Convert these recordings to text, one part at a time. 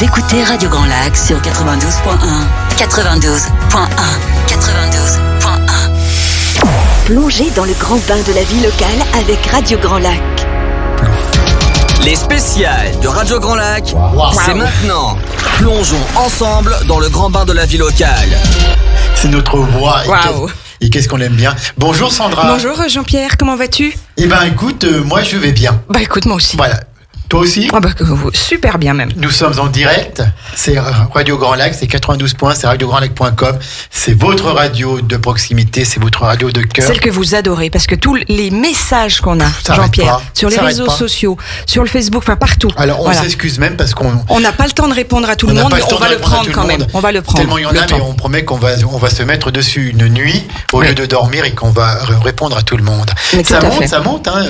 Vous écoutez Radio Grand Lac sur 92.1, 92.1, 92.1. Plongez dans le grand bain de la vie locale avec Radio Grand Lac. Les spéciales de Radio Grand Lac, c'est maintenant. Plongeons ensemble dans le grand bain de la vie locale. C'est notre voix. Waouh. Et qu'est-ce qu'on aime bien. Bonjour Sandra. Bonjour Jean-Pierre, comment vas-tu? Eh ben écoute, moi je vais bien. Bah écoute, moi aussi. Voilà. Toi aussi? Super bien même. Nous sommes en direct, c'est Radio Grand Lac, c'est 92 points, c'est radiograndlac.com, c'est votre radio de proximité, c'est votre radio de cœur. Celle que vous adorez, parce que tous les messages qu'on a, ça Jean-Pierre, pas, sur les réseaux sociaux, sur le Facebook, enfin partout. Alors on s'excuse même parce qu'on n'a pas le temps de répondre à tout le monde, mais on va le prendre quand même. On va le prendre. Tellement il y en a, mais on promet qu'on va se mettre dessus une nuit au lieu de dormir et qu'on va répondre à tout le monde. Mais ça monte, hein.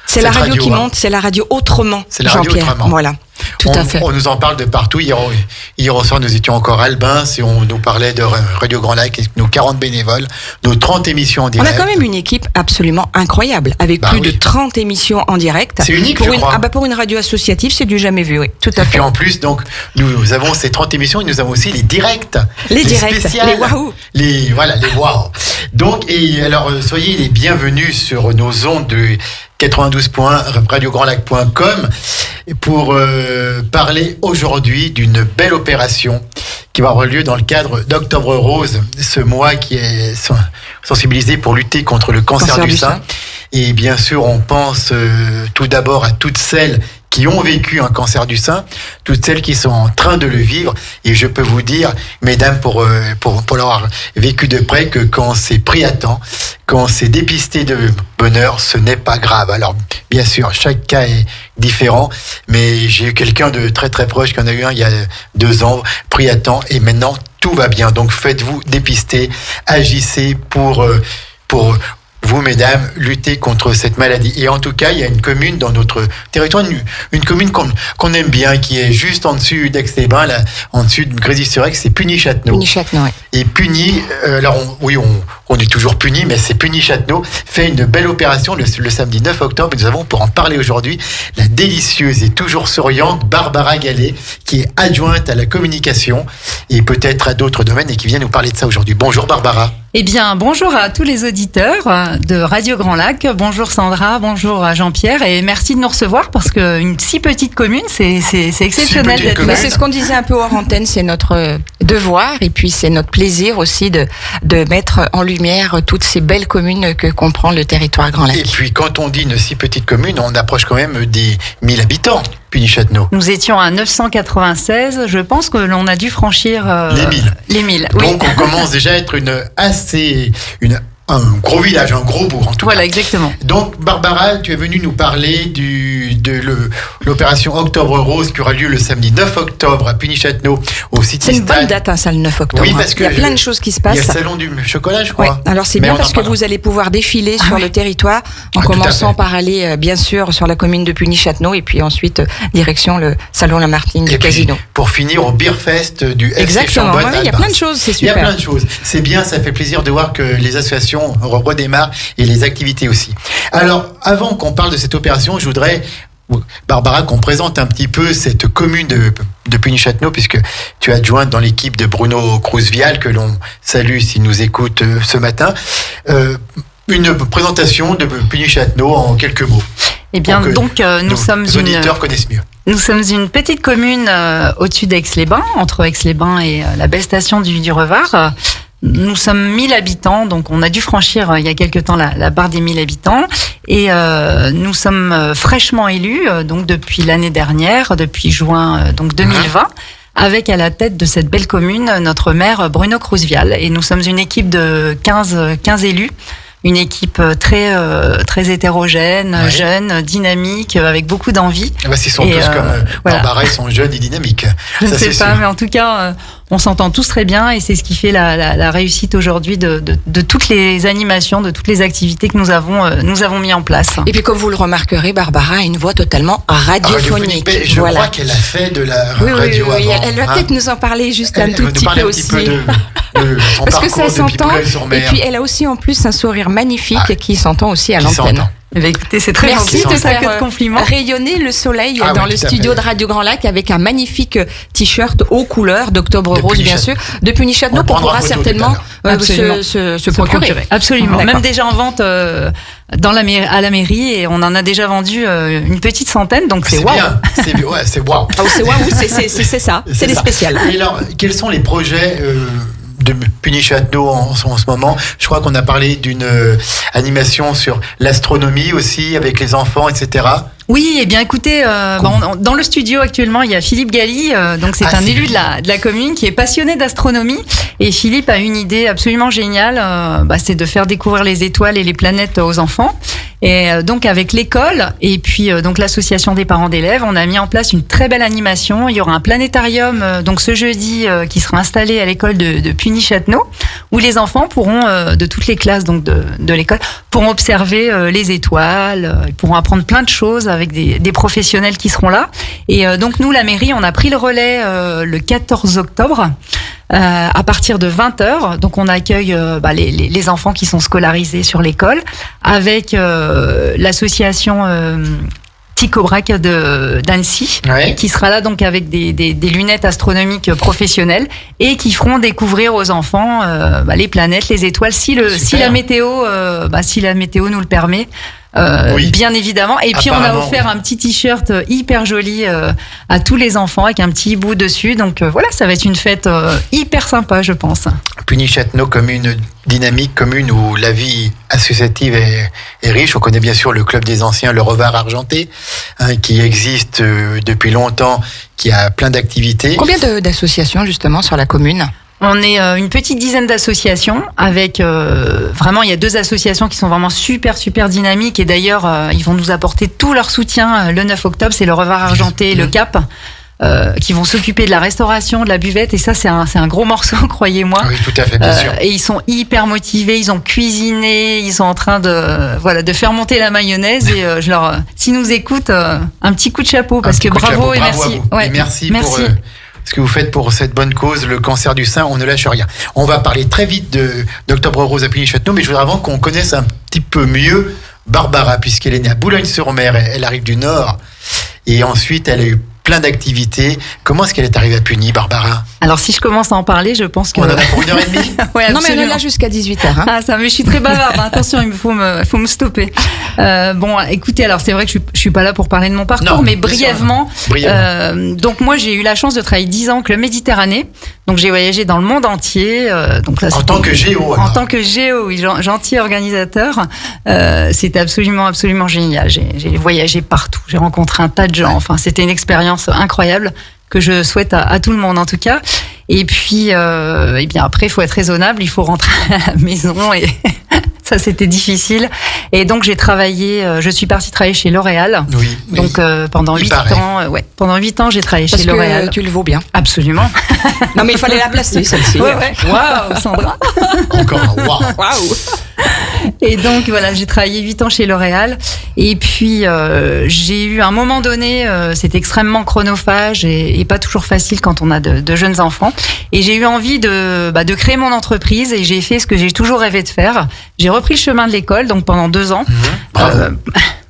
C'est la radio qui monte, c'est la radio autrement. C'est la radio autrement. Voilà, tout à fait. On nous en parle de partout. Hier au soir, nous étions encore à Albin, et on nous parlait de Radio Grand Lac, nos 40 bénévoles, nos 30 émissions en direct. On a quand même une équipe absolument incroyable, avec plus de 30 émissions en direct. C'est unique, je crois. Pour une radio associative, c'est du jamais vu, oui, tout à fait. Et puis en plus, donc, nous avons ces 30 émissions, et nous avons aussi les directs. Les directs, spéciales, les waouh. Les waouh. Donc, alors, soyez les bienvenus sur nos ondes de 92 points, radiograndlac.com, pour parler aujourd'hui d'une belle opération qui va avoir lieu dans le cadre d'Octobre Rose, ce mois qui est sensibilisé pour lutter contre le cancer du sein. Et bien sûr, on pense tout d'abord à toutes celles qui ont vécu un cancer du sein, toutes celles qui sont en train de le vivre. Et je peux vous dire, mesdames, pour l'avoir vécu de près, que quand c'est pris à temps, quand c'est dépisté de bonheur, ce n'est pas grave. Alors, bien sûr, chaque cas est différent, mais j'ai eu quelqu'un de très très proche qui en a eu un il y a 2 ans, pris à temps, et maintenant tout va bien. Donc faites-vous dépister, agissez pour vous, mesdames, lutter contre cette maladie. Et en tout cas, il y a une commune dans notre territoire, une commune qu'on aime bien, qui est juste en dessus d'Aix-les-Bains, là, en dessus de Grésy-sur-Aix, c'est Puny-Châtenot. Puny-Châtenot, oui. Et Puny, alors on est toujours Puny, mais c'est Puny-Châtenot, fait une belle opération le samedi 9 octobre. Et nous avons, pour en parler aujourd'hui, la délicieuse et toujours souriante Barbara Gallet, qui est adjointe à la communication et peut-être à d'autres domaines, et qui vient nous parler de ça aujourd'hui. Bonjour Barbara. Eh bien, bonjour à tous les auditeurs de Radio Grand Lac. Bonjour Sandra, bonjour à Jean-Pierre, et merci de nous recevoir parce qu'une si petite commune, c'est exceptionnel d'être là. C'est ce qu'on disait un peu hors antenne, c'est notre devoir, et puis c'est notre plaisir aussi de mettre en lumière toutes ces belles communes que comprend le territoire Grand Lac. Et puis quand on dit une si petite commune, on approche quand même des 1000 habitants. Puny-Châtenot. Nous étions à 996, je pense que l'on a dû franchir les 1000. Donc oui. On commence déjà à être un gros village, un gros bourg en tout cas. Voilà, exactement. Donc Barbara, tu es venue nous parler de l'opération Octobre Rose qui aura lieu le samedi 9 octobre à Puny-Châtenot au City Stade. C'est une bonne date, ça, le 9 octobre. Oui, parce que il y a plein de choses qui se passent. Il y a le salon du chocolat, je crois. Ouais. Alors c'est bien parce que vous allez pouvoir défiler sur le territoire en commençant par aller bien sûr sur la commune de Puny-Châtenot et puis ensuite direction le salon Lamartine du Casino. Pour finir au Beerfest du FC Chambonne. Exactement, il y a plein de choses, c'est super. Il y a plein de choses. C'est bien, ça fait plaisir de voir que les associations redémarrent et les activités aussi. Alors, avant qu'on parle de cette opération, je voudrais, Barbara, qu'on présente un petit peu cette commune de Puny-Châtenot, puisque tu es adjointe dans l'équipe de Bruno Cruz-Vial, que l'on salue s'il nous écoute ce matin. Une présentation de Puny-Châtenot en quelques mots. Eh bien, donc nous sommes nos auditeurs connaissent mieux. Nous sommes une petite commune au-dessus d'Aix-les-Bains, entre Aix-les-Bains et la belle station du Revard. Nous sommes 1000 habitants, donc on a dû franchir il y a quelque temps la barre des 1000 habitants. Et nous sommes fraîchement élus, donc depuis l'année dernière, depuis juin donc 2020. Avec à la tête de cette belle commune notre maire Bruno Cruz-Vial. Et nous sommes une équipe de 15 élus. Une équipe très hétérogène, jeune, dynamique, avec beaucoup d'envie. Ils sont tous comme Barbara, ils sont jeunes et dynamiques. Je ne sais pas, mais en tout cas, on s'entend tous très bien et c'est ce qui fait la réussite aujourd'hui de toutes les animations, de toutes les activités que nous avons mis en place. Et puis comme vous le remarquerez, Barbara a une voix totalement radiophonique. Je crois qu'elle a fait de la radio avant. Oui, elle va peut-être nous en parler juste un tout petit peu aussi. Parce que ça s'entend. Et puis elle a aussi en plus un sourire magnifique qui s'entend aussi à l'antenne. Écoutez, c'est très Merci gentil, de tout ça que faire de compliments. rayonner le soleil Ah dans oui, le tout à studio fait. de Radio Grand Lac avec un magnifique t-shirt aux couleurs d'Octobre De Rose, bien Punichat- sûr, de Punichat-No, On qu'on prendra pourra photo tout à certainement l'heure. Absolument. se procurer. Absolument. D'accord. Même déjà en vente à la mairie, et on en a déjà vendu une petite centaine, donc c'est waouh. bien. C'est waouh. Ah, c'est waouh, c'est ça, c'est les ça. spéciales. Et alors, quels sont les projets de Punichat-No en ce moment? Je crois qu'on a parlé d'une animation sur l'astronomie aussi, avec les enfants, etc. Oui, eh bien écoutez, dans le studio actuellement, il y a Philippe Galli, donc c'est Ah, un c'est élu lui. de la commune qui est passionné d'astronomie. Et Philippe a une idée absolument géniale, c'est de faire découvrir les étoiles et les planètes aux enfants. Et donc avec l'école et puis donc l'association des parents d'élèves, on a mis en place une très belle animation. Il y aura un planétarium donc ce jeudi qui sera installé à l'école de Punichat-No, où les enfants pourront de toutes les classes donc de l'école pourront observer les étoiles, ils pourront apprendre plein de choses avec des professionnels qui seront là. Et donc nous, la mairie, on a pris le relais le 14 octobre. À partir de 20h, donc on accueille les enfants qui sont scolarisés sur l'école avec l'association Tycho Brahe d'Annecy, Ouais. qui sera là donc avec des lunettes astronomiques professionnelles et qui feront découvrir aux enfants les planètes, les étoiles, si la météo nous le permet. Oui. Bien évidemment. Et puis on a Apparemment, offert un petit t-shirt hyper joli à tous les enfants avec un petit hibou dessus. Donc voilà, ça va être une fête hyper sympa, je pense. Punichat-No comme une dynamique commune où la vie associative est riche. On connaît bien sûr le Club des Anciens, le Revard Argenté, qui existe depuis longtemps, qui a plein d'activités. Combien d'associations justement sur la commune? On est une petite dizaine d'associations avec vraiment, il y a 2 associations qui sont vraiment super dynamiques et d'ailleurs ils vont nous apporter tout leur soutien le 9 octobre, c'est le Revard Argenté et le Cap. Qui vont s'occuper de la restauration, de la buvette, et ça c'est un gros morceau, croyez-moi. Oui, tout à fait, bien sûr. Et ils sont hyper motivés, ils ont cuisiné, ils sont en train de faire monter la mayonnaise et s'ils nous écoutent, un petit coup de chapeau parce que bravo et merci. À vous. Ouais, Et merci pour ce que vous faites pour cette bonne cause, le cancer du sein. On ne lâche rien. On va parler très vite d'Octobre Rose à Punichat-No, mais je voudrais avant qu'on connaisse un petit peu mieux Barbara, puisqu'elle est née à Boulogne-sur-Mer. Elle arrive du Nord et ensuite elle a eu plein d'activités. Comment est-ce qu'elle est arrivée à Puny, Barbara? Alors si je commence à en parler, je pense que... On en a pour 1h30. Ouais, Non, mais on est absolument. là jusqu'à 18h. Hein. Ah ça, mais je suis très bavarde. Attention, il faut me stopper. Bon, écoutez, alors c'est vrai que je suis pas là pour parler de mon parcours, Non, mais bien sûr. brièvement. Donc moi, j'ai eu la chance de travailler 10 ans au Club Méditerranée. Donc j'ai voyagé dans le monde entier. Donc ça, En tant que géo, En alors. tant que géo, oui, gentil organisateur. C'était absolument génial. J'ai voyagé partout. J'ai rencontré un tas de gens. Enfin, c'était une expérience incroyable que je souhaite à tout le monde en tout cas. Et puis, eh bien après, il faut être raisonnable, il faut rentrer à la maison et ça c'était difficile. Et donc j'ai travaillé, je suis partie travailler chez L'Oréal. Oui. Donc pendant Il 8 paraît. ans, pendant 8 ans j'ai travaillé Parce chez que L'Oréal. tu le vaux bien. Absolument. Non, mais il fallait la placer, celle-ci. Ouais. Waouh, Sandra. Encore un waouh. Waouh. Et donc voilà, j'ai travaillé 8 ans chez L'Oréal. Et puis j'ai eu à un moment donné, c'est extrêmement chronophage et pas toujours facile quand on a de jeunes enfants. Et j'ai eu envie de créer mon entreprise et j'ai fait ce que j'ai toujours rêvé de faire. J'ai repris le chemin de l'école, donc pendant 2 ans. Bravo.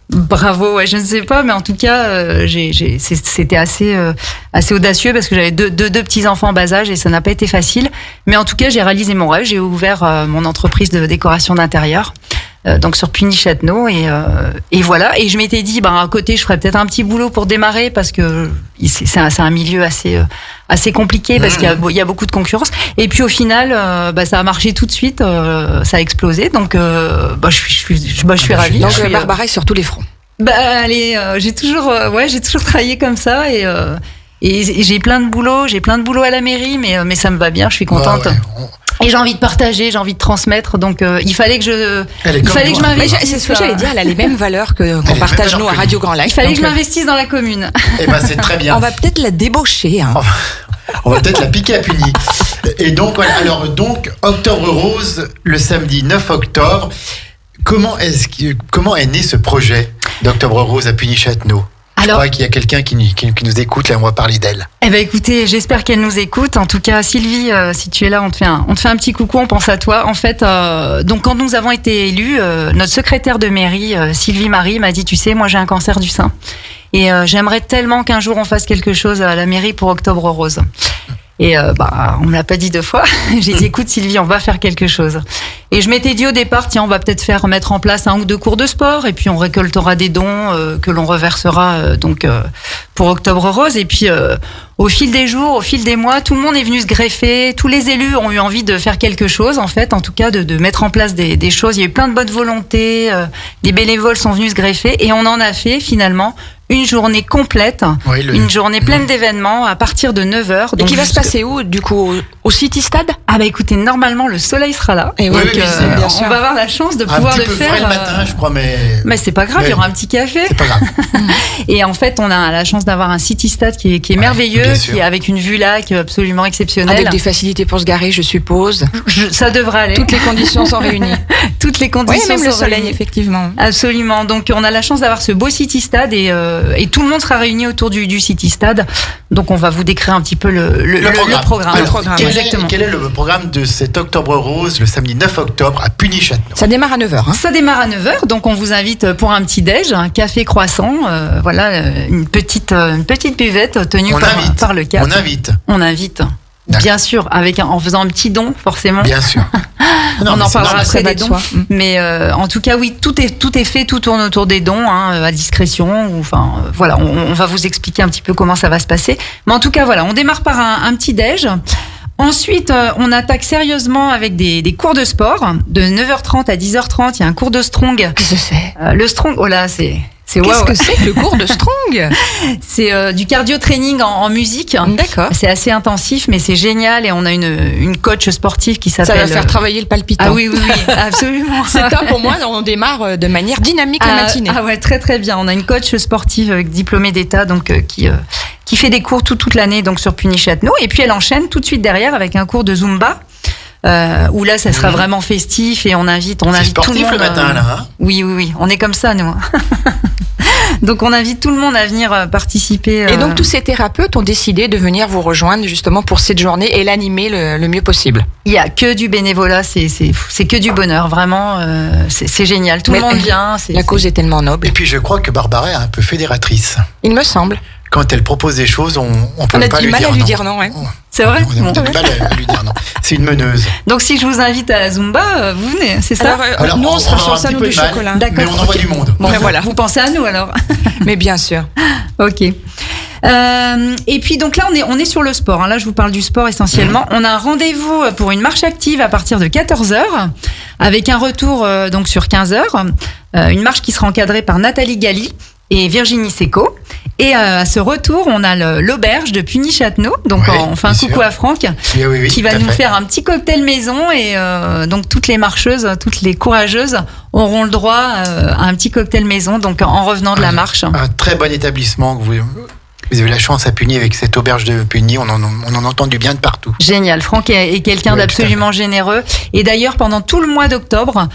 Bravo, ouais, je ne sais pas, mais en tout cas, c'était assez audacieux parce que j'avais deux petits enfants en bas âge et ça n'a pas été facile. Mais en tout cas, j'ai réalisé mon rêve. J'ai ouvert mon entreprise de décoration d'intérieur, donc sur Punichat-No et voilà. Et je m'étais dit, à côté, je ferais peut-être un petit boulot pour démarrer parce que c'est un milieu assez compliqué parce qu'il y a beaucoup de concurrence. Et puis au final, ça a marché tout de suite, ça a explosé. Donc, je suis ravie. Donc, Je suis, Barbara est sur tous les fronts. j'ai toujours travaillé comme ça et j'ai plein de boulot à la mairie, mais ça me va bien, je suis contente. Ouais. Et j'ai envie de partager, j'ai envie de transmettre, donc il fallait que je moi. m'investisse. C'est ce que j'allais dire, elle a les mêmes valeurs qu'on les partage mêmes nous à valeurs que Radio Grand Lac. Il fallait Donc, que je m'investisse dans la commune. Eh ben, c'est très bien. on va peut-être la débaucher. Hein. On va peut-être la piquer à Puny. Et donc, voilà. Alors, Octobre Rose, le samedi 9 octobre. Comment est né ce projet d'Octobre Rose à Punichat-No? Je crois qu'il y a quelqu'un qui nous écoute, là, on va parler d'elle. Eh ben écoutez, j'espère qu'elle nous écoute. En tout cas, Sylvie, si tu es là, on te fait un petit coucou, on pense à toi. En fait, donc quand nous avons été élus, notre secrétaire de mairie, Sylvie Marie, m'a dit, tu sais, moi j'ai un cancer du sein. Et j'aimerais tellement qu'un jour on fasse quelque chose à la mairie pour Octobre Rose. Et on me l'a pas dit 2 fois. J'ai dit, écoute Sylvie, on va faire quelque chose. Et je m'étais dit au départ, tiens, on va peut-être mettre en place 1 ou 2 cours de sport, et puis on récoltera des dons que l'on reversera pour Octobre Rose. Et puis au fil des jours, au fil des mois, tout le monde est venu se greffer. Tous les élus ont eu envie de faire quelque chose, en fait, en tout cas de mettre en place des choses. Il y a eu plein de bonnes volontés, des bénévoles sont venus se greffer, et on en a fait finalement une journée complète, une journée pleine d'événements à partir de 9h. Et qui va se passer où, du coup, au City Stade? Ah bah écoutez, normalement le soleil sera là. Et donc, on va avoir la chance de pouvoir le faire. Un petit peu frais le matin, je crois, mais c'est pas grave, il y aura un petit café. C'est pas grave. Et en fait, on a la chance d'avoir un City Stade qui est merveilleux, qui est avec une vue lac absolument exceptionnelle. Avec des facilités pour se garer, je suppose. Ça devrait aller. Toutes les conditions sont réunies. Toutes les conditions même sont le soleil, réunies. effectivement. Absolument. Donc on a la chance d'avoir ce beau City Stade et tout le monde sera réuni autour du City Stade. Donc on va vous décrire un petit peu le programme. Alors, quel est le programme de cet Octobre Rose le samedi 9 octobre à Puny-Châtenot? Ça démarre à 9h. Ça démarre à 9h, donc on vous invite pour un petit déj, un café croissant, une petite buvette tenue par le CAP. On invite. Bien sûr, en faisant un petit don, forcément. Bien sûr. On en parlera après des dons. Mais en tout cas, oui, tout est fait, tout tourne autour des dons, à discrétion. Voilà, on va vous expliquer un petit peu comment ça va se passer. Mais en tout cas, voilà, on démarre par un petit déj. Ensuite, on attaque sérieusement avec des cours de sport. De 9h30 à 10h30, il y a un cours de strong. Qu'est-ce que c'est? Le strong, oh là, c'est Qu'est-ce que c'est que le cours de strong? C'est du cardio training en musique. D'accord. C'est assez intensif, mais c'est génial. Et on a une coach sportive qui s'appelle. Ça va faire travailler le palpitant. Ah oui, absolument. C'est top pour moi. On démarre de manière dynamique la matinée. Ah ouais, très très bien. On a une coach sportive diplômée d'État, donc qui fait des cours toute l'année donc sur Puny-Châtenot. Et puis elle enchaîne tout de suite derrière avec un cours de Zumba. Où là, ça sera vraiment festif et on invite tout le monde. C'est sportif le matin, là. Hein, oui. On est comme ça, nous. Donc, on invite tout le monde à venir participer. Et donc, tous ces thérapeutes ont décidé de venir vous rejoindre justement pour cette journée et l'animer le mieux possible. Il y a que du bénévolat, c'est que du bonheur, vraiment. C'est génial. Tout le monde vient. La cause est tellement noble. Et puis, je crois que Barbara est un peu fédératrice. Il me semble. Quand elle propose des choses, on peut pas lui dire non. On a du mal à lui dire non, ouais. C'est vrai? On a du mal à lui dire non. C'est une meneuse. Donc, si je vous invite à la Zumba, vous venez, c'est ça? Alors, nous, on sera sur ça, nous, du chocolat. D'accord. Mais on envoie du monde. Bon, voilà. Vous pensez à nous, alors? Mais bien sûr. Ok. Et puis donc là on est sur le sport, hein. Là je vous parle du sport essentiellement. On a un rendez-vous pour une marche active à partir de 14h avec un retour donc sur 15h, une marche qui sera encadrée par Nathalie Galli et Virginie Seco. Et à ce retour, on a l'auberge de Puny-Châtenot. Donc on fait un coucou à Franck qui va nous faire un petit cocktail maison. Et donc toutes les marcheuses, toutes les courageuses auront le droit à un petit cocktail maison. Donc en revenant de la marche. Un très bon établissement que vous avez la chance à Puny avec cette auberge de Puny, on en entend du bien de partout. Génial, Franck est quelqu'un d'absolument généreux. Et d'ailleurs, pendant tout le mois d'octobre,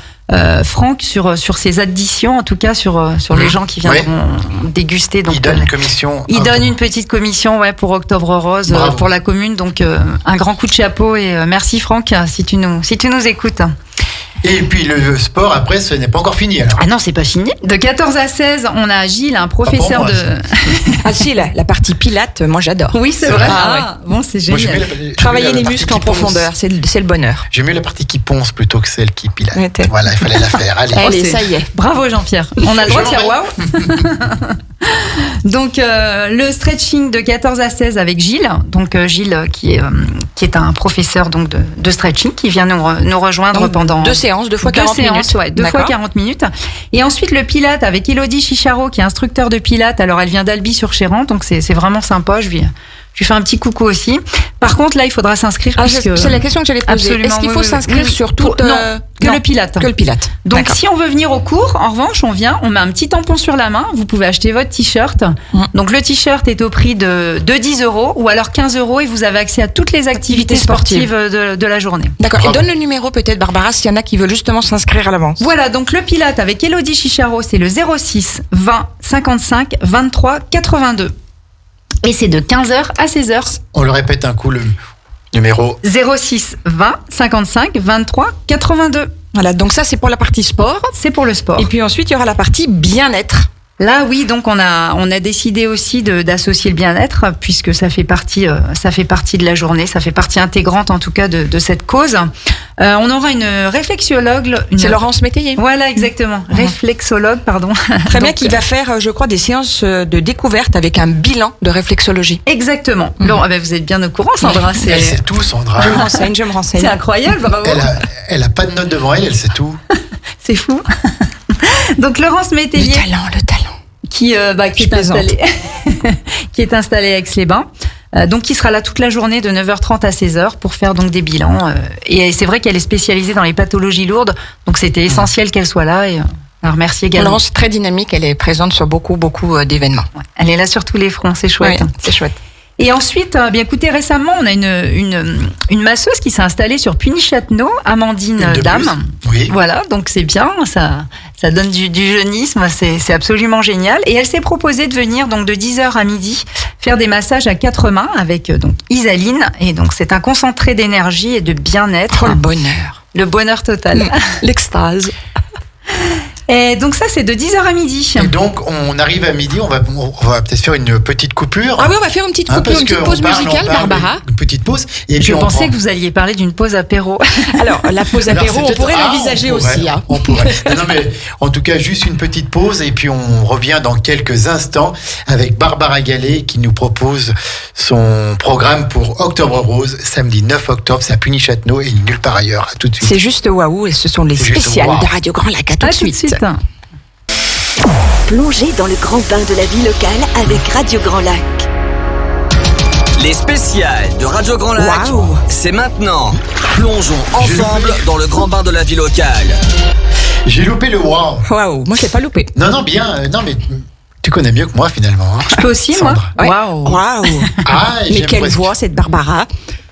Franck, sur ses additions, en tout cas sur les gens qui viendront déguster. Donc, il donne une commission. Il donne une petite commission pour Octobre Rose, pour la commune. Donc un grand coup de chapeau et merci Franck si tu nous écoutes. Et puis le sport, après, ce n'est pas encore fini alors. Ah non, c'est pas fini. De 14 à 16, on a Gilles, un professeur de... Ah si, la partie pilate, moi j'adore. Oui, c'est vrai. Bon, c'est génial. Travailler les muscles en profondeur, c'est le bonheur. J'aime mieux la partie qui ponce plutôt que celle qui pilate. Voilà, il fallait la faire. Allez, ça y est. Bravo Jean-Pierre. On a le droit de dire waouh. Donc le stretching de 14 à 16 avec Gilles. Donc Gilles qui est un professeur donc de stretching qui vient nous rejoindre donc, pendant 2 séances, 2 fois 40 minutes. Ouais, 2 fois 40 minutes. Et ensuite le pilate avec Elodie Chicharo qui est instructeur de pilate. Alors elle vient d'Albi sur Chéran, donc c'est vraiment sympa. Je lui Je lui fais un petit coucou aussi. Par contre, là, il faudra s'inscrire. C'est la question que j'allais poser. Absolument, est-ce qu'il faut s'inscrire sur tout Non, que le Pilate. Que le Pilate. Donc, si on veut venir au cours, en revanche, on vient, on met un petit tampon sur la main. Vous pouvez acheter votre t-shirt. Donc, le t-shirt est au prix de 10 € ou alors 15 € et vous avez accès à toutes les activités sportives de la journée. D'accord. Et donne le numéro peut-être, Barbara, s'il y en a qui veulent justement s'inscrire à l'avance. Voilà, donc le Pilate avec Elodie Chicharo, c'est le 06 20 55 23 82. Et c'est de 15h à 16h. On le répète un coup, le numéro 06 20 55 23 82. Voilà, donc ça c'est pour la partie sport. C'est pour le sport. Et puis ensuite il y aura la partie bien-être. Là, oui, donc on a décidé aussi d'associer le bien-être puisque ça fait partie de la journée, ça fait partie intégrante en tout cas de cette cause. On aura une réflexologue. C'est Laurence Métayer. Voilà, exactement. Réflexologue, pardon. Très bien, qui va faire, je crois, des séances de découverte avec un bilan de réflexologie. Exactement. Laurent, vous êtes bien au courant, Sandra. Elle sait tout, Sandra. Je me renseigne. C'est incroyable, bravo. Elle a pas de notes devant elle sait tout. C'est fou. Donc Laurence Métayer. Le talent. Qui est installée à Aix-les-Bains. Donc, qui sera là toute la journée de 9h30 à 16h pour faire donc des bilans. Et c'est vrai qu'elle est spécialisée dans les pathologies lourdes. Donc, c'était essentiel qu'elle soit là et on la remercie également. Laurence, très dynamique. Elle est présente sur beaucoup d'événements. Ouais, elle est là sur tous les fronts. C'est chouette. Oui, c'est chouette. Et ensuite, bien écoutez, récemment, on a une masseuse qui s'est installée sur Puny-Châtenot, Amandine Dame. Oui. Voilà, donc c'est bien, ça donne du jeunisme, c'est absolument génial. Et elle s'est proposée de venir donc de 10h à midi faire des massages à 4 mains avec donc Isaline. Et donc c'est un concentré d'énergie et de bien-être. Oh, le bonheur. Le bonheur total. L'extase. Et donc ça, c'est de 10h à midi. Et donc, on arrive à midi, on va peut-être faire une petite coupure. Ah oui, on va faire une petite coupure, une petite pause musicale, Barbara. Une petite pause. Et je pensais que vous alliez parler d'une pause apéro. Alors, la pause apéro, on pourrait l'envisager aussi. Hein. On pourrait. Non, mais en tout cas, juste une petite pause et puis on revient dans quelques instants avec Barbara Gallet qui nous propose son programme pour Octobre Rose, samedi 9 octobre, c'est à Puny-Châtenot et nulle part ailleurs. À tout de suite. C'est juste waouh et ce sont les spéciales de Radio Grand Lac. À tout de suite. Plongez dans le grand bain de la vie locale avec Radio Grand Lac. Les spéciales de Radio Grand Lac, c'est maintenant. Plongeons ensemble dans le grand bain de la vie locale. J'ai loupé le wow. Waouh, moi je l'ai pas loupé. Non, bien. Non, mais tu connais mieux que moi finalement. Hein. Je peux aussi, Sandra. Moi. Waouh. Mais quelle voix cette Barbara.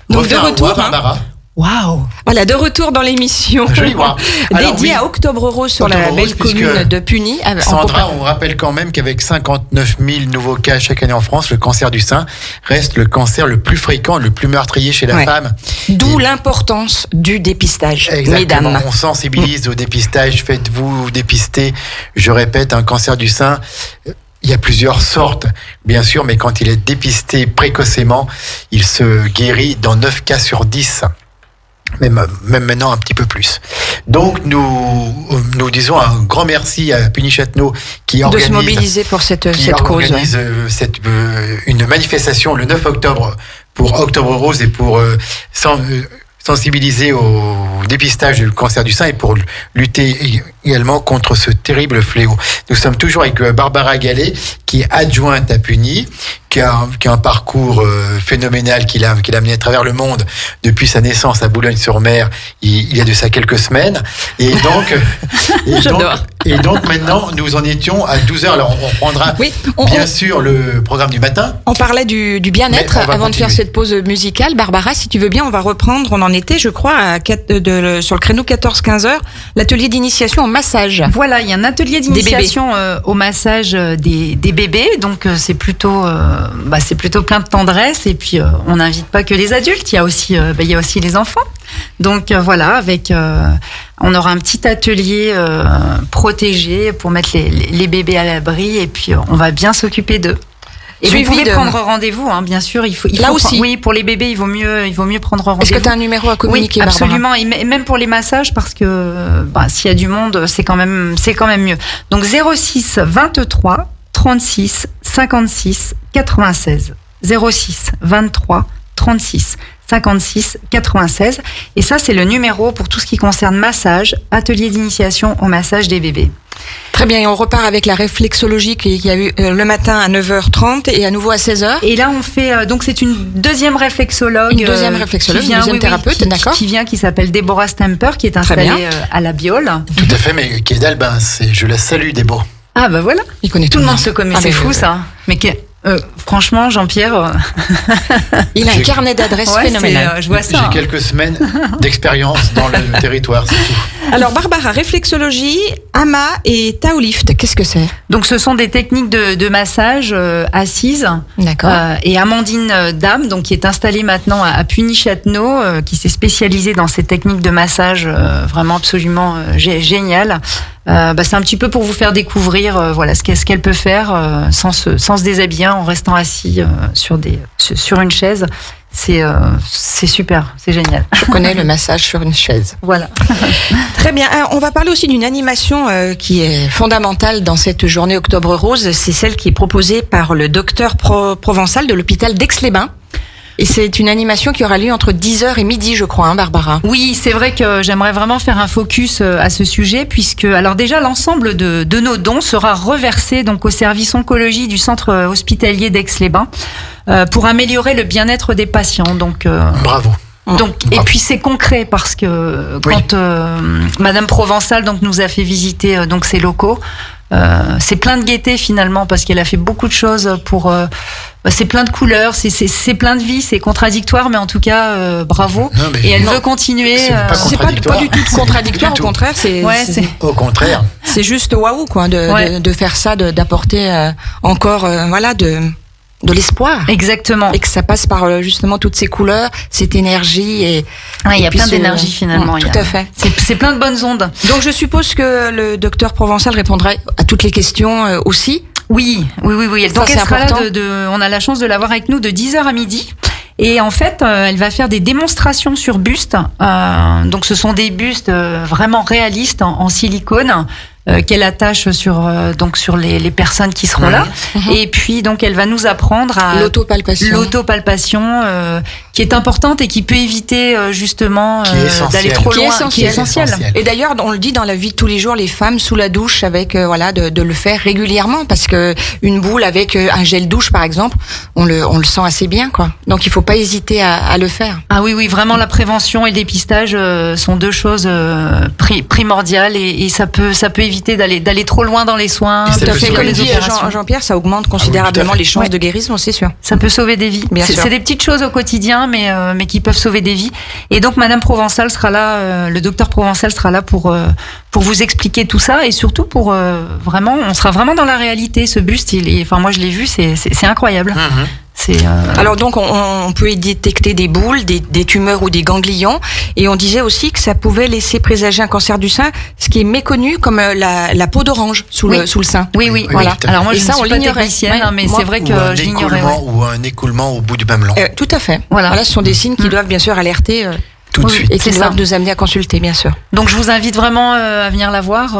Donc de retour, Barbara. Waouh! Voilà, de retour dans l'émission dédiée à Octobre Rose sur la belle commune de Puny. Sandra, on rappelle quand même qu'avec 59 000 nouveaux cas chaque année en France, le cancer du sein reste le cancer le plus fréquent, le plus meurtrier chez la femme. D'où l'importance du dépistage, exactement. Mesdames. On sensibilise au dépistage, faites-vous dépister. Je répète, un cancer du sein... Il y a plusieurs sortes, bien sûr, mais quand il est dépisté précocement, il se guérit dans 9 cas sur 10. Même maintenant un petit peu plus. Donc nous disons un grand merci à Puny-Châtenot qui organise de se mobiliser pour cette cause. Une manifestation le 9 octobre pour Octobre Rose et pour sensibiliser au dépistage du cancer du sein et pour lutter également contre ce terrible fléau. Nous sommes toujours avec Barbara Gallet, qui est adjointe à Puny, qui a un parcours phénoménal qu'il a mené à travers le monde depuis sa naissance à Boulogne-sur-Mer il y a de ça quelques semaines. Et donc maintenant, nous en étions à 12h. Alors on reprendra bien sûr le programme du matin. On parlait du bien-être avant de faire cette pause musicale. Barbara, si tu veux bien, on va reprendre. On en était, je crois, sur le créneau 14-15h, l'atelier d'initiation au massage. Voilà, il y a un atelier d'initiation au massage des bébés. Donc c'est plutôt plein de tendresse. Et puis on n'invite pas que les adultes. Il y a aussi les enfants. Donc voilà, on aura un petit atelier protégé pour mettre les bébés à l'abri et puis on va bien s'occuper d'eux. Et vous pouvez prendre rendez-vous, hein, bien sûr. Oui, pour les bébés, il vaut mieux prendre rendez-vous. Est-ce que tu as un numéro à communiquer, Barbara ? Absolument, et même pour les massages, parce que s'il y a du monde, c'est quand même mieux. Donc 06 23 36 56 96. 06 23 36 56 96. Et ça, c'est le numéro pour tout ce qui concerne massage, atelier d'initiation au massage des bébés. Très bien, et on repart avec la réflexologie qu'il y a eu le matin à 9h30 et à nouveau à 16h. Et là, on fait, donc c'est une deuxième réflexologue. Une deuxième réflexologue, une deuxième thérapeute, d'accord. Qui vient, qui s'appelle Deborah Stemper, qui est installée à la Biole. Tout à fait, mais qui est d'Albin, je la salue, Débo. Ah bah voilà. Il connaît tout le monde se connaît, c'est fou ça. Mais franchement, Jean-Pierre... il a un carnet d'adresses phénoménal. Je vois ça. J'ai quelques semaines d'expérience dans le territoire, c'est tout. Alors Barbara, réflexologie, Ama et Taolift, qu'est-ce que c'est? Donc ce sont des techniques de massage assises. D'accord. Et Amandine Dame, donc qui est installée maintenant à Puny-Châtenot, qui s'est spécialisée dans ces techniques de massage vraiment absolument géniales. C'est un petit peu pour vous faire découvrir voilà ce qu'elle peut faire sans se déshabiller, en restant assis sur une chaise. C'est super, c'est génial. Je connais le massage sur une chaise. Voilà. Très bien. On va parler aussi d'une animation qui est fondamentale dans cette journée Octobre Rose. C'est celle qui est proposée par le docteur Provençal de l'hôpital d'Aix-les-Bains. Et c'est une animation qui aura lieu entre 10h et midi, je crois, Barbara. Oui, c'est vrai que j'aimerais vraiment faire un focus à ce sujet, puisque, alors déjà, l'ensemble de nos dons sera reversé donc au service oncologie du centre hospitalier d'Aix-les-Bains pour améliorer le bien-être des patients. Donc, bravo. Donc, et puis c'est concret parce que quand Madame Provençal donc nous a fait visiter donc ces locaux, c'est plein de gaieté finalement parce qu'elle a fait beaucoup de choses pour. C'est plein de couleurs, c'est plein de vie, c'est contradictoire, mais en tout cas bravo. Non, et elle veut continuer. C'est pas du tout contradictoire, au contraire. Au contraire. C'est juste waouh quoi de faire ça, d'apporter encore de l'espoir. Exactement. Et que ça passe par justement toutes ces couleurs, cette énergie et il y a plein d'énergie finalement. Tout à fait. C'est plein de bonnes ondes. Donc je suppose que le docteur Provençal répondrait à toutes les questions aussi. Oui. Donc ça, elle sera là on a la chance de l'avoir avec nous de 10h à midi. Et en fait, elle va faire des démonstrations sur bustes. Donc ce sont des bustes vraiment réalistes en silicone. Qu'elle attache sur les personnes qui seront là. Et puis donc elle va nous apprendre à l'autopalpation qui est importante et qui peut éviter justement d'aller trop loin, qui est essentielle. Et d'ailleurs on le dit dans la vie de tous les jours, les femmes sous la douche avec de le faire régulièrement parce que une boule avec un gel douche par exemple, on le sent assez bien quoi. Donc il faut pas hésiter à le faire. Ah oui vraiment la prévention et le dépistage sont deux choses primordiales et ça peut éviter d'aller trop loin dans les soins. Tout à fait, comme dit Jean-Pierre, ça augmente considérablement les chances de guérison, c'est sûr. Ça peut sauver des vies. C'est des petites choses au quotidien, mais qui peuvent sauver des vies. Et donc, Madame Provençal sera là, le docteur Provençal sera là pour vous expliquer tout ça et surtout pour vraiment, on sera vraiment dans la réalité. Ce buste, moi je l'ai vu, c'est incroyable. Alors donc on peut y détecter des boules, des tumeurs ou des ganglions et on disait aussi que ça pouvait laisser présager un cancer du sein, ce qui est méconnu comme la peau d'orange sous le sein. Oui, voilà. Alors moi je ne suis pas technicienne, mais c'est vrai que je l'ignorais. Ou un écoulement au bout du mamelon. Tout à fait. Voilà, ce sont des signes qui doivent bien sûr alerter. Tout de suite. Et qui doivent nous amener à consulter, bien sûr. Donc je vous invite vraiment à venir la voir,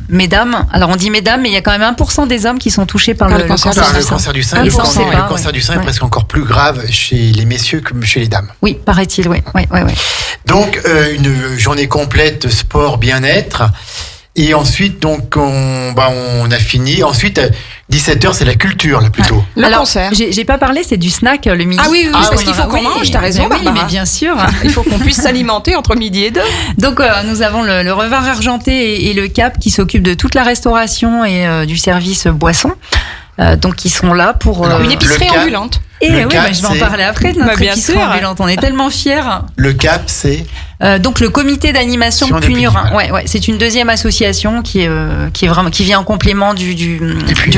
mesdames. Alors on dit mesdames, mais il y a quand même 1% des hommes qui sont touchés par le cancer du sein. Le cancer du sein est presque encore plus grave chez les messieurs que chez les dames. Oui, paraît-il, oui. Donc une journée complète sport, bien-être. Et ensuite, donc, on a fini. Ensuite, 17h, c'est la culture, là, plutôt. Le concert. J'ai pas parlé, c'est du snack le midi. Ah oui, parce qu'il faut qu'on mange, t'as raison, Barbara. Mais bien sûr. Il faut qu'on puisse s'alimenter entre midi et 2. Donc, nous avons le Revard Argenté et le Cap qui s'occupent de toute la restauration et du service boisson. Donc, ils sont là pour... une épicerie ambulante. Et oui, je vais en parler après de notre épicerie ambulante. On est tellement fiers. Le Cap, c'est donc le comité d'animation Pugnurin. Ouais, c'est une deuxième association qui vient en complément du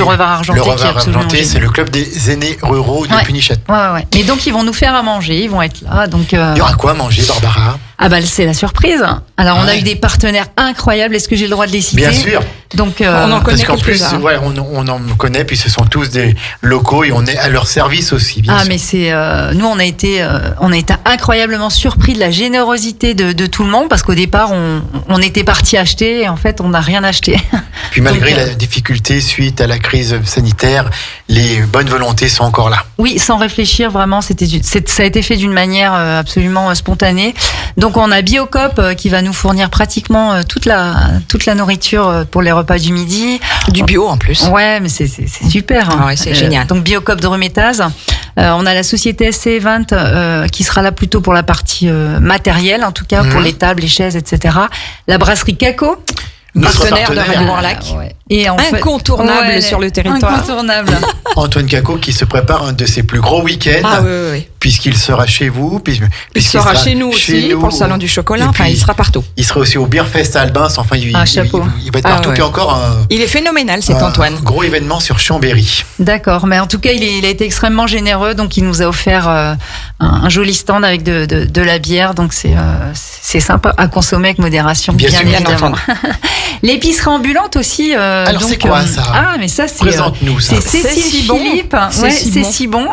Revard Argenté. Le Revard Argenté, c'est le club des aînés ruraux de Puny-Châtenot. Ouais. Et donc ils vont nous faire à manger, ils vont être là. Donc il y aura quoi à manger, Barbara? C'est la surprise. Alors on a eu des partenaires incroyables. Est-ce que j'ai le droit de les citer? Bien sûr. Donc on en connaît parce qu'en plus, on en connaît, puis ce sont tous des locaux et on est à leur service aussi. Bien sûr. Mais c'est nous on a été incroyablement surpris de la générosité profiter de tout le monde parce qu'au départ, on était parti acheter et en fait, on n'a rien acheté. Puis malgré la difficulté suite à la crise sanitaire, les bonnes volontés sont encore là. Oui, sans réfléchir vraiment, ça a été fait d'une manière absolument spontanée. Donc on a Biocop qui va nous fournir pratiquement toute la nourriture pour les repas du midi. Du bio en plus. Ouais, mais c'est super. Ah ouais, c'est génial. Donc Biocop de Remétaz. On a la société SC Event qui sera là plutôt pour la partie matérielle, en tout cas pour les tables, les chaises, etc. La brasserie Caco. Partenaire de Radio Grand Lac. Ouais. Et incontournable sur le territoire. Incontournable. Antoine Caco qui se prépare un de ses plus gros week-ends. Ah oui. Puisqu'il sera chez vous. Il sera chez nous aussi pour le Salon du Chocolat. Enfin, il sera partout. Il sera aussi au Beerfest à Albin. Enfin, il va être partout. Puis encore il est phénoménal, cet Antoine. Gros événement sur Chambéry. D'accord. Mais en tout cas, il a été extrêmement généreux. Donc, il nous a offert un joli stand avec de la bière. Donc, c'est sympa à consommer avec modération. Bien évidemment. L'épicerie ambulante aussi. Alors, c'est quoi ça? Ah, mais ça, c'est. Présente-nous ça. C'est Cécile Philippe. C'est si bon.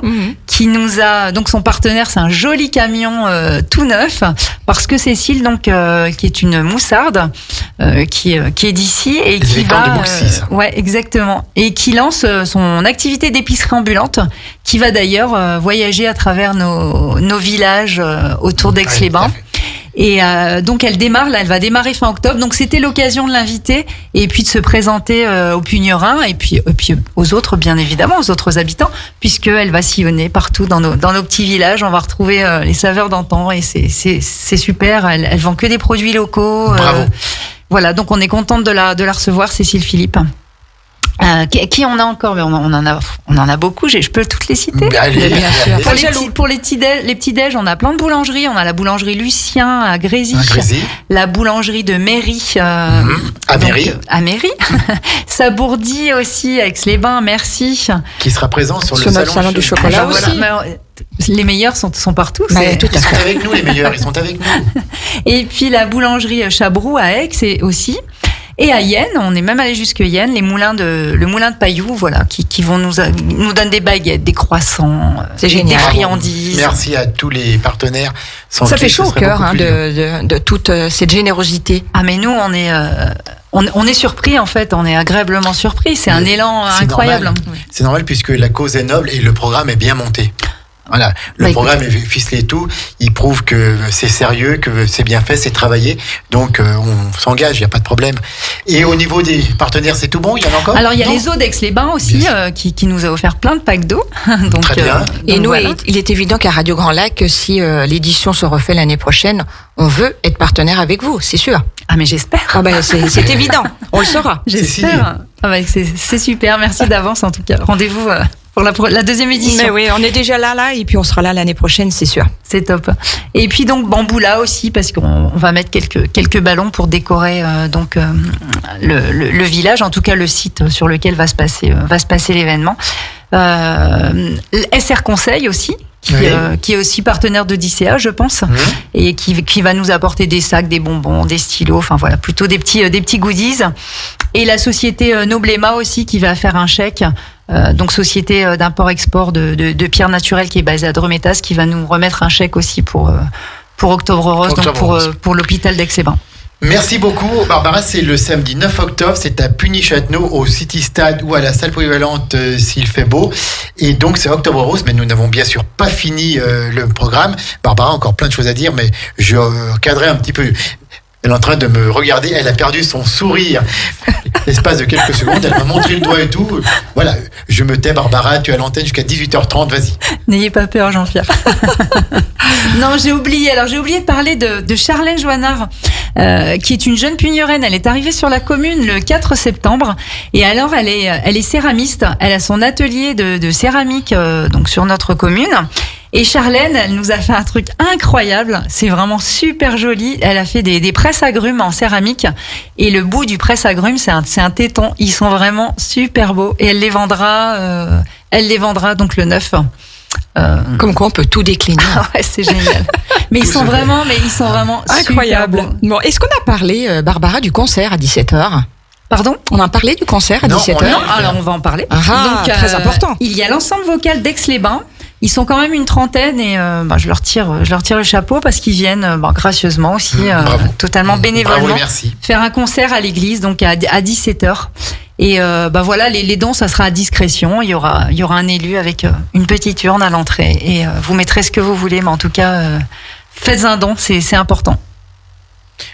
Qui nous a. Donc, son partenaire, c'est un joli camion tout neuf. Parce que Cécile, donc, qui est une moussarde, qui est d'ici et qui va. Ouais, exactement. Et qui lance son activité d'épicerie ambulante, qui va d'ailleurs voyager à travers nos villages autour d'Aix-les-Bains. Et donc elle va démarrer fin octobre. Donc c'était l'occasion de l'inviter et puis de se présenter aux Pugnerins et puis aux autres, bien évidemment, aux autres habitants, puisqu'elle va sillonner partout dans nos petits villages. On va retrouver les saveurs d'antan et c'est super. Elle vend que des produits locaux. Bravo. Voilà, donc on est contente de la recevoir, Cécile Philippe. Qui on a encore? On en a beaucoup. Je peux toutes les citer. Allez, bien sûr. Pour les petits déj, on a plein de boulangeries. On a la boulangerie Lucien à Grésy, la boulangerie de Mairie à Mairie, Sabourdi aussi à Aix-les-Bains. Merci. Qui sera présent sur le salon du chocolat aussi. Voilà. Les meilleurs sont partout. Ils sont avec nous, les meilleurs. Ils sont avec nous. Et puis la boulangerie Chabroux à Aix aussi. Et à Yenne, on est même allé jusque Yenne, le moulin de Pailloux, voilà, qui vont nous donner des baguettes, des croissants, des friandises. Merci à tous les partenaires. Ça fait chaud au cœur de toute cette générosité. Ah mais nous, on est surpris en fait, on est agréablement surpris. C'est un élan incroyable. Normal. C'est normal puisque la cause est noble et le programme est bien monté. Voilà, le programme est ficelé tout, il prouve que c'est sérieux, que c'est bien fait, c'est travaillé, donc on s'engage, il n'y a pas de problème. Et au niveau des partenaires, c'est tout bon, il y en a encore? Alors il y a les eaux d'Aix-les-Bains aussi, qui nous a offert plein de packs d'eau. Donc, très bien. Et nous, voilà. Il est évident qu'à Radio Grand Lac, si l'édition se refait l'année prochaine, on veut être partenaire avec vous, c'est sûr. Ah mais j'espère. Ah ben c'est évident, on le saura. J'espère. Ah ben c'est super, merci d'avance en tout cas. Rendez-vous pour la deuxième édition. Mais oui, on est déjà là, et puis on sera là l'année prochaine, c'est sûr. C'est top. Et puis donc Bamboula aussi, parce qu'on va mettre quelques ballons pour décorer le village, en tout cas le site sur lequel va se passer l'événement. SR Conseil aussi. Qui est aussi partenaire de d'ICA, je pense, et qui va nous apporter des sacs, des bonbons, des stylos, enfin voilà, plutôt des petits goodies. Et la société Noblema aussi qui va faire un chèque, donc société d'import-export de pierres naturelles qui est basée à Drométas, qui va nous remettre un chèque aussi pour Octobre Rose, pour l'hôpital d'Aix-les-Bains. Merci beaucoup, Barbara. C'est le samedi 9 octobre, c'est à Puny-Châtenot, au City Stade ou à la salle polyvalente s'il fait beau. Et donc c'est Octobre Rose, mais nous n'avons bien sûr pas fini le programme. Barbara a encore plein de choses à dire, mais je cadrerai un petit peu. Elle est en train de me regarder, elle a perdu son sourire. L'espace de quelques secondes, elle m'a montré le doigt et tout. Voilà, je me tais, Barbara, tu es à l'antenne jusqu'à 18h30, vas-y. N'ayez pas peur, Jean-Pierre. Non, j'ai oublié de parler de Charlène Joannard, qui est une jeune Pugnerenne. Elle est arrivée sur la commune le 4 septembre. Et alors, elle est céramiste. Elle a son atelier de céramique donc sur notre commune. Et Charlène, elle nous a fait un truc incroyable. C'est vraiment super joli. Elle a fait des presse-agrumes en céramique. Et le bout du presse-agrumes, c'est un téton. Ils sont vraiment super beaux. Et elle les vendra donc le 9. Comme quoi on peut tout décliner. Ah ouais, c'est génial. Mais ils sont vraiment incroyables. Bon, est-ce qu'on a parlé, Barbara, du concert à 17h? Pardon? On a parlé du concert à 17h? Non, alors on va en parler. Ah, donc, très important. Il y a l'ensemble vocal d'Aix-les-Bains Ils sont quand même une trentaine et je leur tire le chapeau parce qu'ils viennent gracieusement aussi, totalement bénévolement, Bravo, merci. faire un concert à l'église, donc à 17h. Et voilà, les dons, ça sera à discrétion. Il y aura un élu avec une petite urne à l'entrée et vous mettrez ce que vous voulez, mais en tout cas, faites un don, c'est important.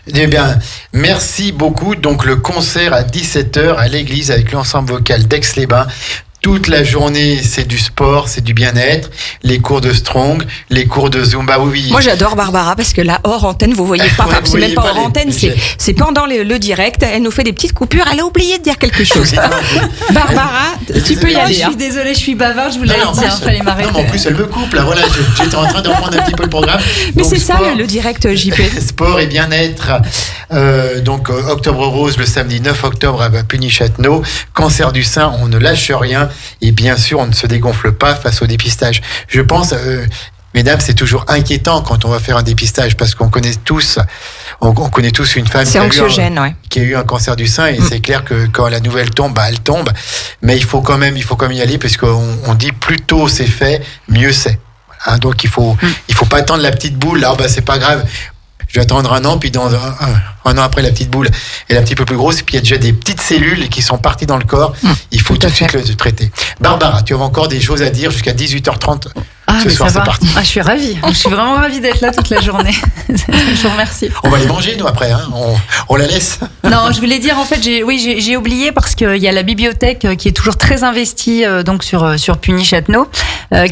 Eh bien, merci beaucoup. Donc, le concert à 17h à l'église avec l'ensemble vocal d'Aix-les-Bains. Toute la journée, c'est du sport, c'est du bien-être, les cours de strong, les cours de zumba, oui. Moi, j'adore Barbara parce que là, hors antenne, vous voyez pas, Ouais, c'est même pas hors antenne, j'ai- c'est pendant le direct. Elle nous fait des petites coupures. Elle a oublié de dire quelque chose. Barbara, tu peux y Je aller. hein. suis désolée, je suis bavarde, je vous Non, l'avais mais en dit, plus, fallait m'arrêter. non, mais en plus, elle me coupe, là, voilà, j'étais en train de reprendre un petit peu le programme. Mais Donc, c'est ça sport, le direct JP. Sport et bien-être. Octobre Rose, le samedi 9 octobre à Puny-Châtenot. Cancer du sein, on ne lâche rien. Et bien sûr, on ne se dégonfle pas face au dépistage. Je pense, mesdames, c'est toujours inquiétant quand on va faire un dépistage parce qu'on connaît tous, on connaît tous une femme C'est anxiogène, ouais. qui a eu un cancer du sein et c'est clair que quand la nouvelle tombe, elle tombe. Mais il faut quand même y aller parce qu'on dit plus tôt c'est fait, mieux c'est. Voilà, donc il faut pas attendre la petite boule. Alors c'est pas grave. Je vais attendre un an, puis dans un an après, la petite boule est un petit peu plus grosse, et puis il y a déjà des petites cellules qui sont parties dans le corps. Il faut tout de suite le traiter. Barbara, tu as encore des choses à dire jusqu'à 18h30 ce soir, c'est parti. Je suis ravie. Je suis vraiment ravie d'être là toute la journée. Je vous remercie. On va les manger, nous, après. Hein. On la laisse. Non, je voulais dire, en fait, j'ai oublié parce qu'il y a la bibliothèque qui est toujours très investie donc sur Puny-Châtenot,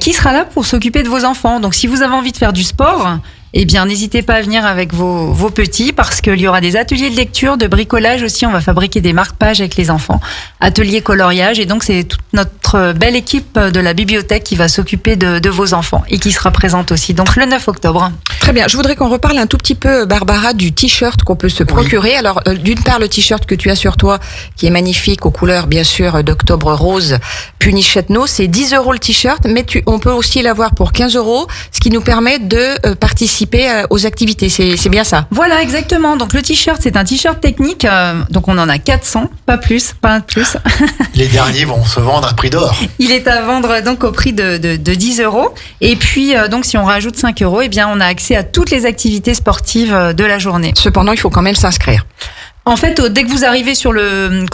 qui sera là pour s'occuper de vos enfants. Donc, si vous avez envie de faire du sport, eh bien, n'hésitez pas à venir avec vos petits parce qu'il y aura des ateliers de lecture, de bricolage aussi. On va fabriquer des marque-pages avec les enfants, ateliers coloriage. Et donc, c'est toute notre belle équipe de la bibliothèque qui va s'occuper de vos enfants et qui sera présente aussi. Donc, le 9 octobre. Très bien. Je voudrais qu'on reparle un tout petit peu, Barbara, du t-shirt qu'on peut se procurer. Alors, d'une part, le t-shirt que tu as sur toi, qui est magnifique, aux couleurs, bien sûr, d'Octobre Rose, Puny-Châtenot, c'est 10 € le t-shirt, mais on peut aussi l'avoir pour 15 €, ce qui nous permet de participer aux activités. C'est bien ça. Voilà, exactement. Donc, le t-shirt, c'est un t-shirt technique. Donc, on en a 400, pas plus, pas un de plus. Les derniers vont se vendre à prix d'or. Il est à vendre donc au prix de 10 €. Et puis, donc, si on rajoute 5 €, eh bien, on a accès à toutes les activités sportives de la journée. Cependant, il faut quand même s'inscrire. En fait, dès que vous arrivez sur le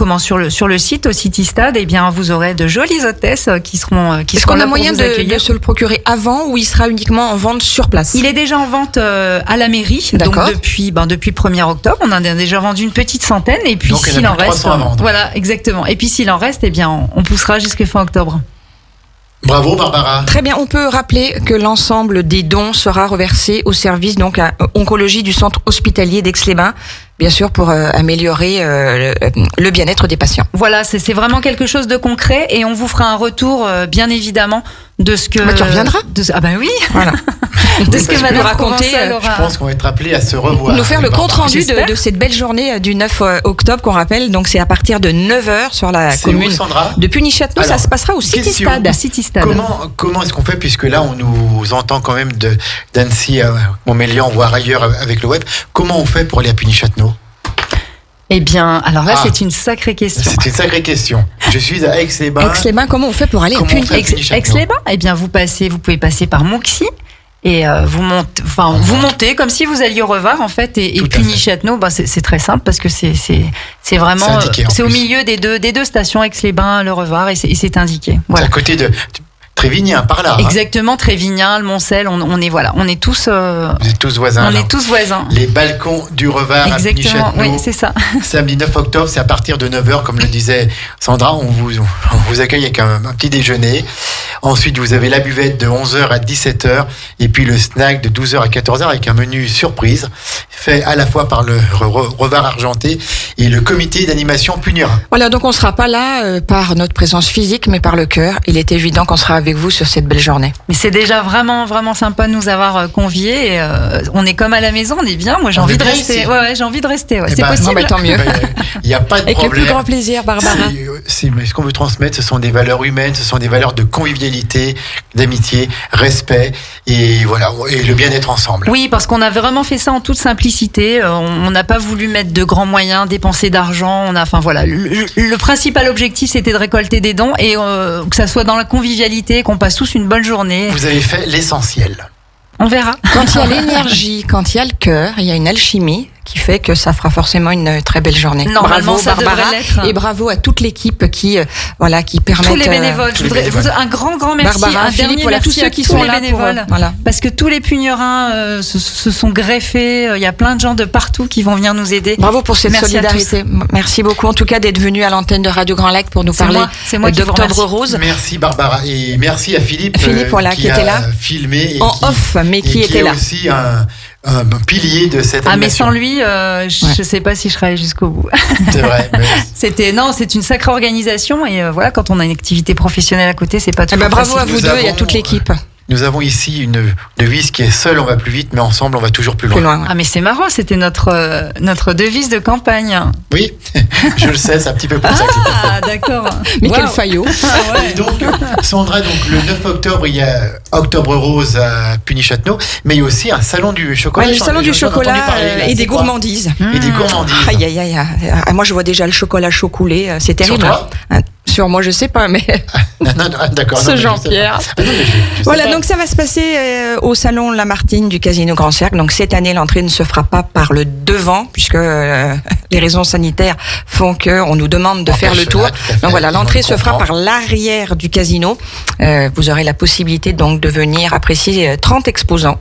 site, au Citystad, eh bien, vous aurez de jolies hôtesses qui seront Est-ce qu'on a moyen de se le procurer avant ou il sera uniquement en vente sur place? Il est déjà en vente à la mairie. Donc, depuis 1er octobre, on en a déjà vendu une petite centaine. Et puis, s'il en reste, voilà, exactement. Et puis, s'il en reste, eh bien, on poussera jusqu'à fin octobre. Bravo Barbara. Très bien, on peut rappeler que l'ensemble des dons sera reversé au service donc à oncologie du centre hospitalier d'Aix-les-Bains, bien sûr pour améliorer le bien-être des patients. Voilà, c'est vraiment quelque chose de concret et on vous fera un retour bien évidemment de ce que... tu reviendras Ah ben oui. Voilà. De ce que Madame raconter, Provençal je pense qu'on va être appelé à se revoir. Nous faire le compte-rendu de cette belle journée du 9 octobre qu'on rappelle. Donc c'est à partir de 9h sur la commune de Puny-Châtenot. Ça se passera au Citystad. Comment est-ce qu'on fait, puisque là on nous entend quand même d'Annecy à Montmélian, voire ailleurs avec le web. Comment on fait pour aller à Puny-Châtenot? Eh bien, alors là, c'est une sacrée question. C'est une sacrée question. Je suis à Aix-les-Bains. Aix-les-Bains, comment on fait pour aller à Puny-Châtenot? Aix-les-Bains, eh bien, vous pouvez passer par Montxy. Et vous montez comme si vous alliez au Revard en fait et Puny-Châtenot, c'est très simple parce que c'est vraiment c'est au milieu des deux stations Aix-les-Bains, le Revard et c'est indiqué. Voilà. C'est à côté de Trévignin, par là. Exactement, Trévignin, le Montcel, on est tous. Vous êtes tous voisins. On est tous voisins. Les balcons du Revard à Puny-Châtenot. Oui, c'est ça. Samedi 9 octobre, c'est à partir de 9h, comme le disait Sandra. On vous accueille avec un petit déjeuner. Ensuite, vous avez la buvette de 11h à 17h et puis le snack de 12h à 14h avec un menu surprise fait à la fois par le Revard Argenté et le comité d'animation Punurin. Voilà, donc on ne sera pas là par notre présence physique, mais par le cœur. Il est évident qu'on sera avec vous sur cette belle journée. Mais c'est déjà vraiment, vraiment sympa de nous avoir conviés. Et, on est comme à la maison, on est bien. Moi, j'ai envie de rester. Ouais, j'ai envie de rester. Ouais. C'est possible. Tant mieux. Il n'y a pas de avec problème. Avec le plus grand plaisir, Barbara. Mais ce qu'on veut transmettre, ce sont des valeurs humaines, ce sont des valeurs de convivialité, d'amitié, respect et voilà, et le bien-être ensemble. Oui, parce qu'on a vraiment fait ça en toute simplicité. On n'a pas voulu mettre de grands moyens, dépenser d'argent. Le principal objectif, c'était de récolter des dons et que ça soit dans la convivialité activité, qu'on passe tous une bonne journée. Vous avez fait l'essentiel. On verra. Quand il y a l'énergie, quand il y a le cœur, il y a une alchimie qui fait que ça fera forcément une très belle journée. Normalement, bravo ça Barbara devrait l'être. et bravo à toute l'équipe qui permettent. Tous les bénévoles. tous les bénévoles. Un grand merci. Barbara, un Philippe, dernier voilà, tous merci ceux à qui tous sont les là bénévoles. voilà. Parce que tous les Pugnerins se sont greffés. Il y a plein de gens de partout qui vont venir nous aider. Bravo pour cette Merci à solidarité. Merci beaucoup en tout cas d'être venu à l'antenne de Radio Grand Lac pour nous parler C'est moi qui vous d'Octobre remercie. Rose. Merci Barbara et merci à Philippe, Voilà, qui était là. filmé et En off, mais qui était là. Aussi un pilier de cette Mais animation. sans lui, je sais pas si je serais allée jusqu'au bout. C'est vrai. Mais C'est une sacrée organisation et voilà, quand on a une activité professionnelle à côté, c'est pas toujours Bravo facile. à vous Nous deux et à avons, toute l'équipe. nous avons ici une devise qui est seul on va plus vite, mais ensemble on va toujours plus loin. Plus loin. Ah mais c'est marrant, c'était notre devise de campagne. Oui, je le sais, c'est un petit peu pour ça que c'est Ah d'accord. Mais Wow. quel faillot. Et donc, Sandra, donc, le 9 octobre, il y a Octobre Rose à Puny-Châtenot, mais il y a aussi un salon du chocolat. Ouais, le salon du J'en ai entendu chocolat parler, là. et C'est des quoi gourmandises. Et des gourmandises. Aïe, aïe, aïe, aïe. Moi, je vois déjà le chocolat chaud coulé. C'est terrible. toi Sur moi, je sais pas, mais Non, d'accord. Ce non, mais je sais Jean-Pierre. pas. Ah non, mais je sais voilà. pas. Donc, ça va se passer au salon Lamartine du Casino Grand Cercle. Donc, cette année, l'entrée ne se fera pas par le devant, puisque les raisons sanitaires font que on nous demande de faire le tour. Tout à fait. Donc voilà, On l'entrée le se fera comprend. par l'arrière du casino. Vous aurez la possibilité donc de venir apprécier 30 exposants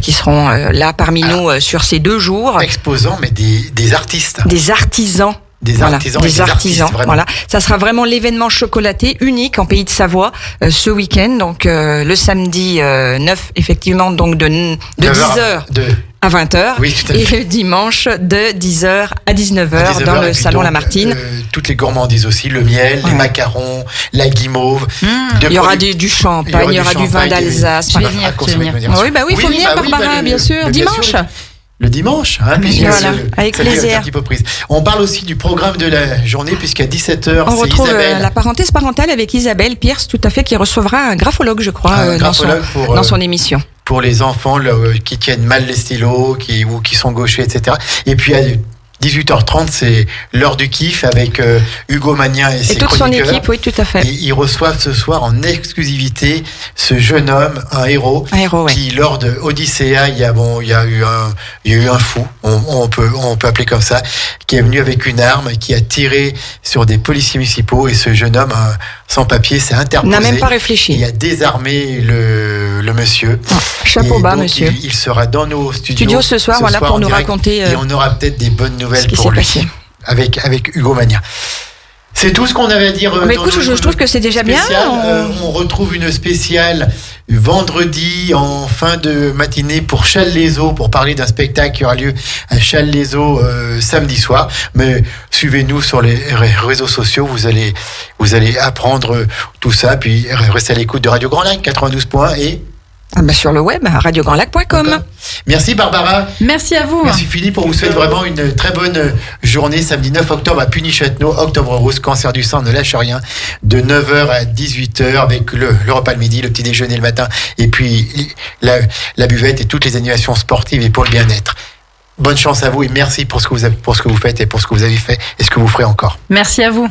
qui seront là parmi nous sur ces 2 jours. Exposants, mais des artistes. Des artisans. Des Voilà, artisans et des des artisans. artistes, vraiment. Voilà, ça sera vraiment l'événement chocolaté unique en Pays de Savoie ce week-end. Donc le samedi 9, effectivement, donc de 10h à 20h. Oui, tout à Et fait. le dimanche de 10h à 19h dans le et puis salon donc, Lamartine. Toutes les gourmandises aussi, le miel, les Ouais. macarons, la guimauve. Il y aura du champagne, il y aura du vin d'Alsace. Je vais venir, je vais venir. Oui, bah oui, il faut venir, Barbara, bien sûr. Dimanche. Le dimanche, hein, puisque Voilà, avec ça lui a plaisir. un petit peu prise. On parle aussi du programme de la journée, puisqu'à 17h, On c'est retrouve Isabelle. la parenthèse parentale avec Isabelle Pierce, tout à fait, qui recevra un graphologue, je crois, Un dans son graphologue dans son émission. Pour les enfants là, qui tiennent mal les stylos, ou qui sont gauchers, etc. Et puis à 18h30, c'est l'heure du kiff avec Hugo Magnin et ses Et toute son chroniqueurs. équipe, oui, tout à fait. Et ils reçoivent ce soir en exclusivité ce jeune homme, un héros, Un héros, ouais. qui lors de Odyssea, il y a eu un fou, on peut appeler comme ça, qui est venu avec une arme et qui a tiré sur des policiers municipaux, et ce jeune homme sans papier s'est interposé. N'a même pas Il réfléchi. a désarmé le monsieur. Chapeau Et bas, donc, monsieur. Il sera dans nos studios Studio ce soir, voilà, pour en nous direct. raconter Et on aura peut-être des bonnes nouvelles ce qui pour s'est lui. passé. Avec Hugo Magnin. C'est tout ce qu'on avait à dire. Mais dans écoute, le- je trouve que c'est déjà bien. spécial. On retrouve une spéciale vendredi en fin de matinée pour Challes-les-Eaux, pour parler d'un spectacle qui aura lieu à Challes-les-Eaux samedi soir. Mais suivez-nous sur les réseaux sociaux, vous allez apprendre tout ça. Puis restez à l'écoute de Radio Grand Lac 92.1 et Sur le web, radiograndlac.com. merci Barbara. Merci à vous. Merci Philippe, on vous souhaite vraiment une très bonne journée samedi 9 octobre à Puny-Châtenot, Octobre Rose, cancer du sang, ne lâche rien, de 9h à 18h avec le repas le midi, le petit déjeuner le matin et puis la buvette et toutes les animations sportives et pour le bien-être. Bonne chance à vous et merci pour ce que vous faites et pour ce que vous avez fait et ce que vous ferez encore. Merci à vous.